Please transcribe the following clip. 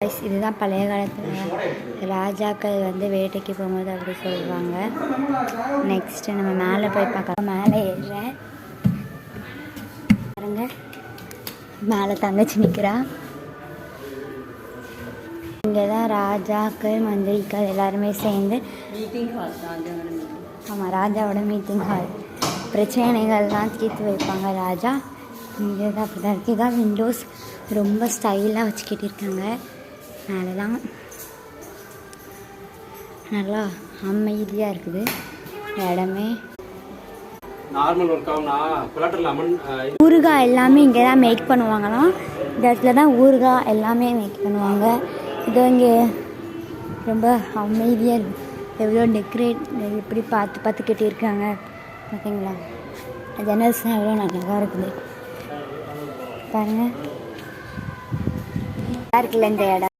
இதுதான் பழைய காலத்தில் ராஜாக்கள் வந்து வேட்டைக்கு போகும்போது அப்படி சொல்லுவாங்க. நெக்ஸ்ட்டு நம்ம மேலே போய் பார்க்கலாம். மேலே ஏறுறேன் பாருங்க, மேலே தங்கச்சி நிற்கிறா. இங்கே தான் ராஜாக்கள் மந்திரிகள் எல்லாருமே சேர்ந்து மீட்டிங் ஹால் தான். ஆமாம், ராஜாவோட மீட்டிங் ஹால். பிரச்சனைகள்லாம் தீர்த்து வைப்பாங்க ராஜா. இங்கே தான் அப்படி தான் இருக்குது. இதான் விண்டோஸ் ரொம்ப ஸ்டைலாக வச்சுக்கிட்டு இருக்காங்க. மேலெலாம் நல்லா அமைதியாக இருக்குது இடமே. ஊறுகாய் எல்லாமே இங்கே தான் மேக் பண்ணுவாங்களாம். இந்த இடத்துல தான் ஊறுகாய் எல்லாமே மேக் பண்ணுவாங்க. இது இங்கே ரொம்ப அமைதியாக இருக்குது. எவ்வளோ டெக்கரேட் எப்படி பார்த்து கட்டியிருக்காங்க பார்த்தீங்களா? ஜன்னல்ஸ்லாம் எவ்வளோ நல்லா இருக்குது பாருங்கள். நல்லா இருக்குல்ல இந்த இடம்.